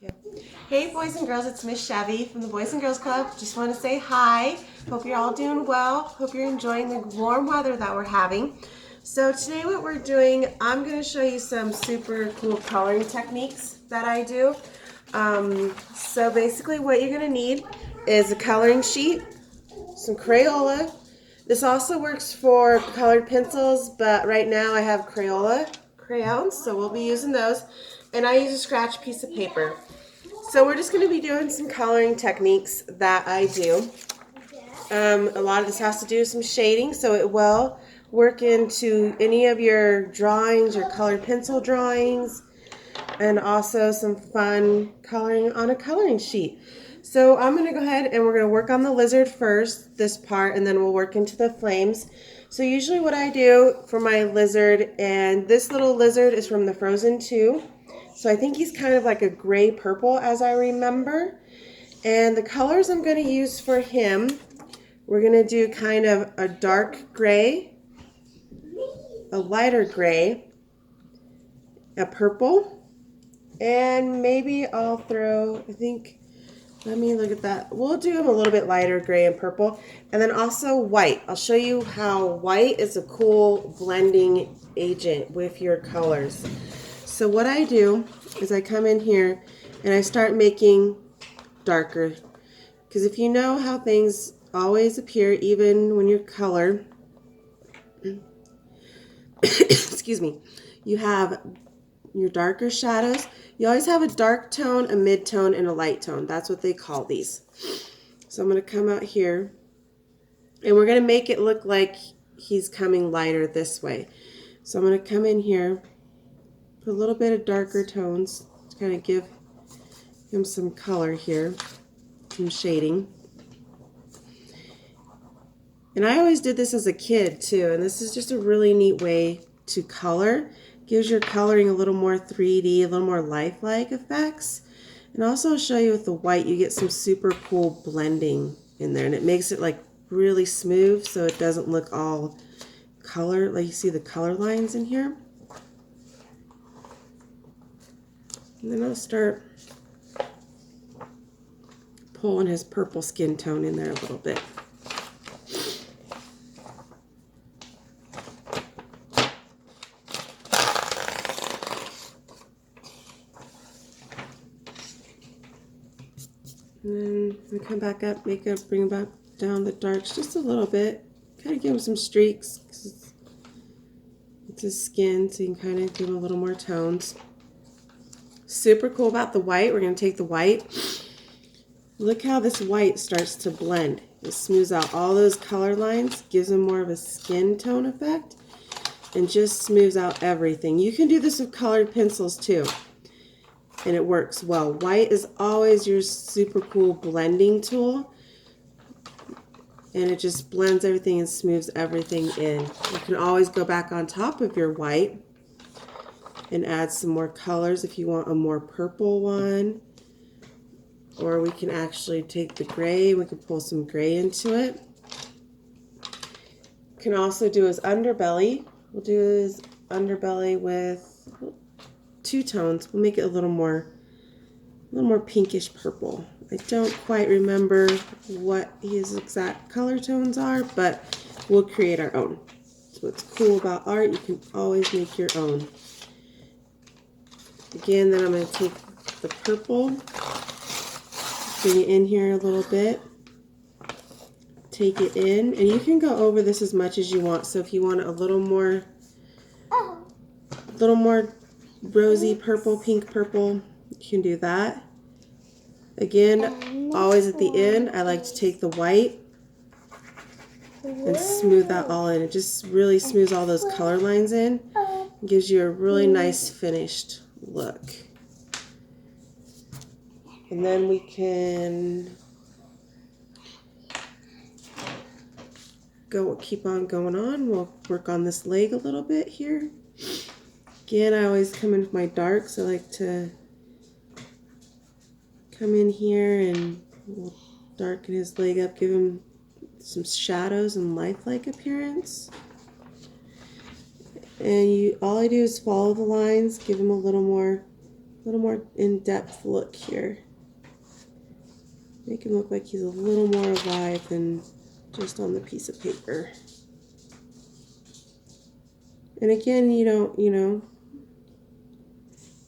Yeah. Hey boys and girls, it's Ms.Chevy from the Boys and Girls Club. Just want to say hi. Hope you're all doing well. Hope you're enjoying the warm weather that we're having. So today what we're doing, I'm going to show you some super cool coloring techniques that I do. So basically what you're going to need is a coloring sheet, some Crayola. This also works for colored pencils, but right now I have Crayola crayons, so we'll be using those. And I use a scratch piece of paper. So we're just going to be doing some coloring techniques that I do. A lot of this has to do with some shading, so it will work into any of your drawings, your colored pencil drawings, and also some fun coloring on a coloring sheet. So I'm going to go ahead and we're going to work on the lizard first, this part, and then we'll work into the flames. So usually what I do for my lizard, and this little lizard is from the Frozen 2. So I think he's kind of like a gray purple as I remember. And the colors I'm going to use for him, we're going to do kind of a dark gray, a lighter gray, a purple, and maybe I'll throw, let me look at that. We'll do them a little bit lighter gray and purple. And then also white. I'll show you how white is a cool blending agent with your colors. So what I do is I come in here and I start making darker. Because if you know how things always appear even when you color, excuse me, you have your darker shadows. You always have a dark tone, a mid-tone, and a light tone. That's what they call these. So I'm going to come out here, and we're going to make it look like he's coming lighter this way. So I'm going to come in here, put a little bit of darker tones to kind of give him some color here, some shading. And I always did this as a kid too, and this is just a really neat way to color. Gives your coloring a little more 3D, a little more lifelike effects. And also I'll show you with the white, you get some super cool blending in there, and it makes it like really smooth so it doesn't look all color, like you see the color lines in here. And then I'll start pulling his purple skin tone in there a little bit. And then we come back up, bring back down the darks just a little bit. Kind of give him some streaks because it's his skin, so you can kind of give him a little more tones. Super cool about the white. We're going to take the white. Look how this white starts to blend. It smooths out all those color lines, gives him more of a skin tone effect, and just smooths out everything. You can do this with colored pencils too, and it works well. White is always your super cool blending tool, and it just blends everything and smooths everything in. You can always go back on top of your white and add some more colors if you want a more purple one. Or we can actually take the gray, we can pull some gray into it. Can also do his underbelly. We'll do his underbelly with two tones. We'll make it a little more pinkish purple. I don't quite remember what his exact color tones are, but we'll create our own. So what's cool about art, you can always make your own. Again, then I'm going to take the purple, bring it in here a little bit, take it in, and you can go over this as much as you want. So if you want a little more rosy purple, pink purple, you can do that. Again, always at the end, I like to take the white and smooth that all in. It just really smooths all those color lines in. It gives you a really nice finished look. And then we can keep on going on. We'll work on this leg a little bit here. Again, I always come in with my darks. I like to come in here and we'll darken his leg up, give him some shadows and lifelike appearance. And all I do is follow the lines, give him a little more little more in-depth look here. Make him look like he's a little more alive than just on the piece of paper. And again,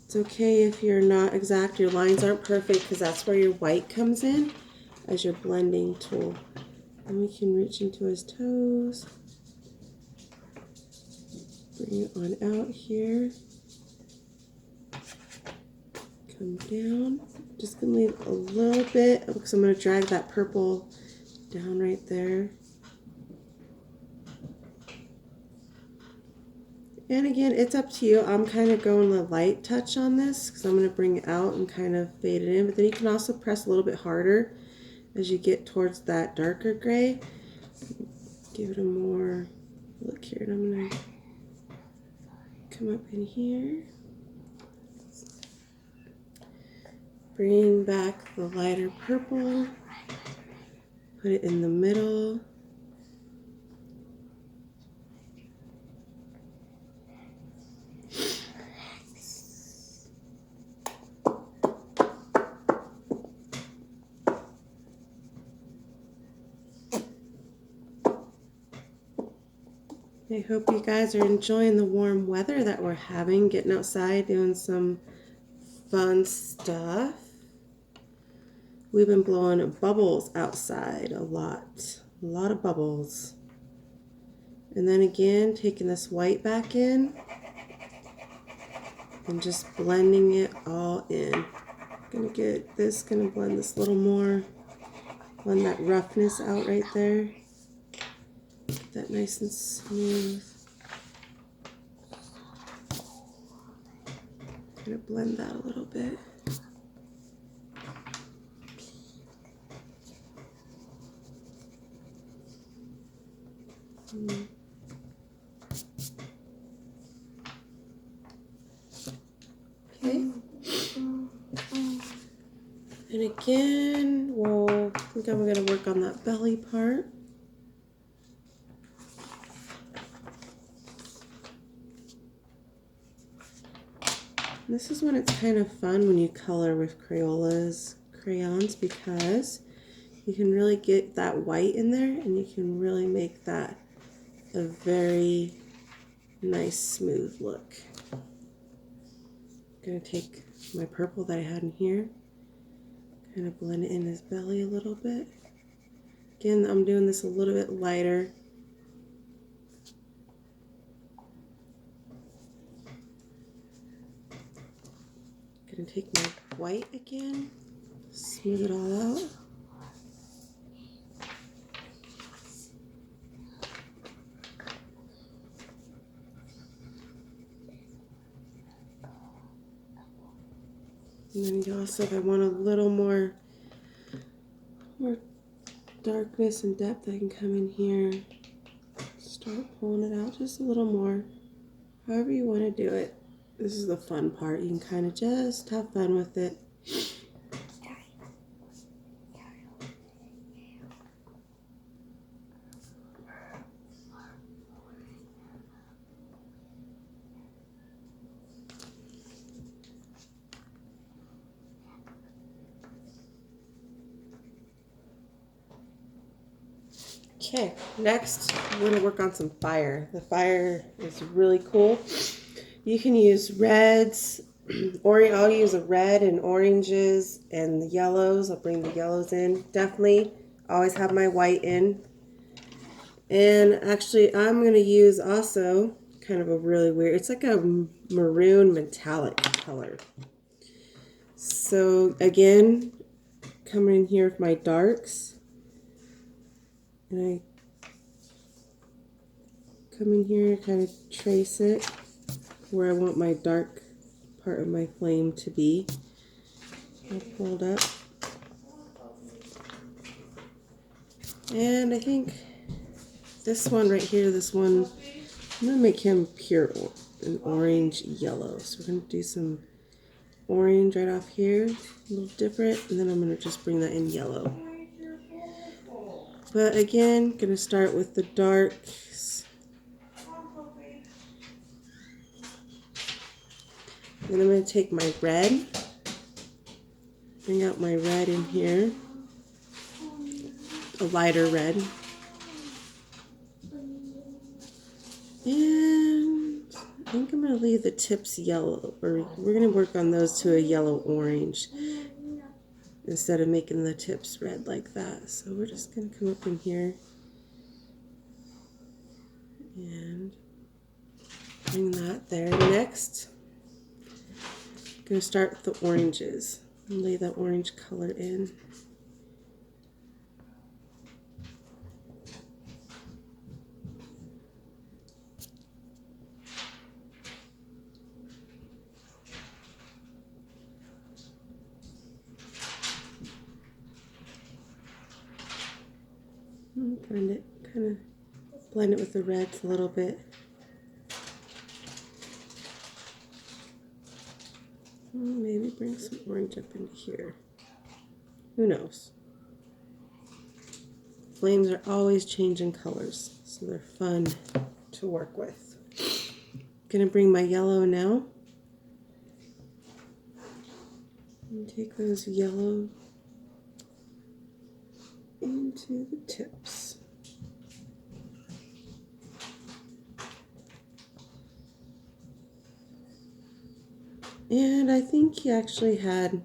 it's okay if you're not exact, your lines aren't perfect, because that's where your white comes in as your blending tool. And we can reach into his toes. Bring it on out here. Come down. Just gonna leave a little bit because I'm gonna drag that purple down right there. And again, it's up to you. I'm kind of going the light touch on this because I'm gonna bring it out and kind of fade it in. But then you can also press a little bit harder as you get towards that darker gray. Give it a more look here. And I'm gonna come up in here. Bring back the lighter purple, put it in the middle. I hope you guys are enjoying the warm weather that we're having, getting outside, doing some fun stuff. We've been blowing bubbles outside a lot of bubbles. And then again, taking this white back in and just blending it all in. Gonna get this, gonna blend this a little more, blend that roughness out right there. Get that nice and smooth. Gonna blend that a little bit. Okay. And again, I think I'm going to work on that belly part. This is when it's kind of fun when you color with crayons, because you can really get that white in there and you can really make that a very nice smooth look. I'm going to take my purple that I had in here, kind of blend it in his belly a little bit. Again, I'm doing this a little bit lighter. Gonna take my white again, smooth it all out. And then you also, if I want a little more darkness and depth, I can come in here, start pulling it out just a little more. However you want to do it. This is the fun part. You can kind of just have fun with it. Okay, next we're going to work on some fire. The fire is really cool. You can use reds, I'll use a red and oranges and the yellows. I'll bring the yellows in. Definitely always have my white in. And actually I'm going to use also kind of a really weird, it's like a maroon metallic color. So again, coming in here with my darks. And I come in here, kind of trace it where I want my dark part of my flame to be. I pulled up. And I think this one right here, I'm going to make him pure an orange yellow. So we're going to do some orange right off here, a little different, and then I'm going to just bring that in yellow. But again, going to start with the darks. Then I'm going to take my red, bring out my red in here, a lighter red. And I think I'm going to leave the tips yellow, or we're going to work on those to a yellow-orange instead of making the tips red like that. So we're just going to come up in here and bring that there. Next, I'm going to start with the oranges and lay that orange color in. Blend it, kind of blend it with the reds a little bit. Maybe bring some orange up into here. Who knows? Flames are always changing colors, so they're fun to work with. Gonna bring my yellow now. And take those yellow into the tips. And I think he actually had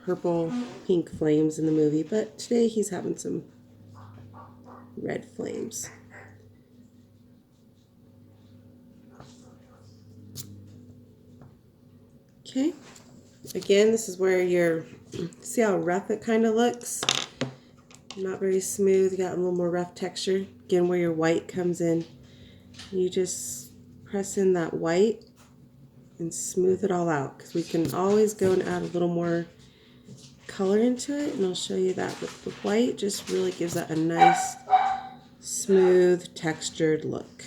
purple, pink flames in the movie, but today he's having some red flames. Okay, again, this is where you're, see how rough it kind of looks? Not very smooth, you got a little more rough texture. Again, where your white comes in, you just press in that white and smooth it all out, because we can always go and add a little more color into it, and I'll show you that. But the white just really gives that a nice, smooth, textured look.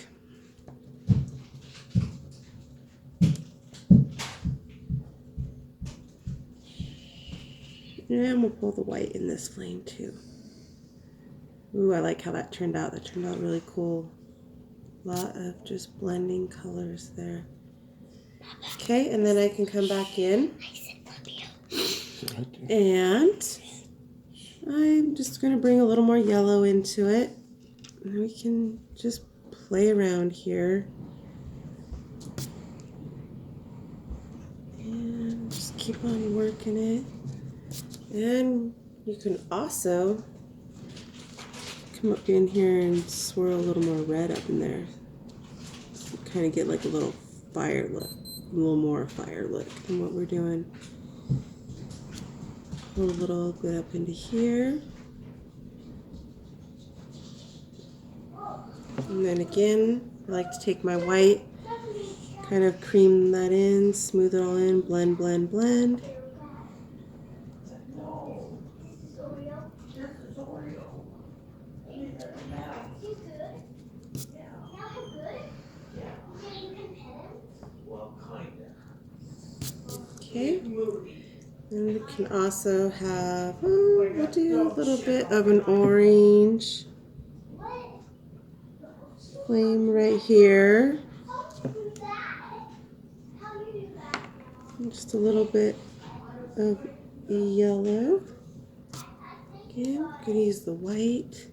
And we'll pull the white in this flame too. Ooh, I like how that turned out. That turned out really cool. A lot of just blending colors there. Okay, and then I can come back in. And I'm just going to bring a little more yellow into it. And we can just play around here. And just keep on working it. And you can also come up in here and swirl a little more red up in there. So kind of get like a little fire look, a little more fire look than what we're doing. Pull a little bit up into here. And then again, I like to take my white, kind of cream that in, smooth it all in, blend, blend, blend. Okay, and we can also have, we'll do a little bit of an orange flame right here. And just a little bit of yellow. Again, I'm going to use the white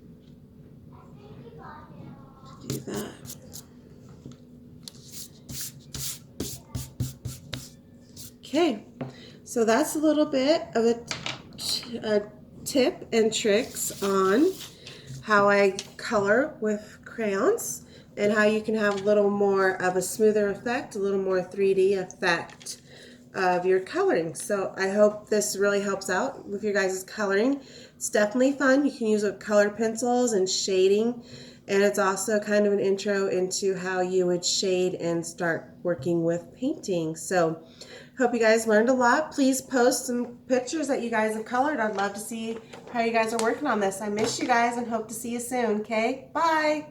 to do that. Okay, so that's a little bit of a tip and tricks on how I color with crayons and how you can have a little more of a smoother effect, a little more 3D effect of your coloring. So I hope this really helps out with your guys' coloring. It's definitely fun. You can use colored pencils and shading, and it's also kind of an intro into how you would shade and start working with painting. So hope you guys learned a lot. Please post some pictures that you guys have colored. I'd love to see how you guys are working on this. I miss you guys and hope to see you soon. Okay, bye.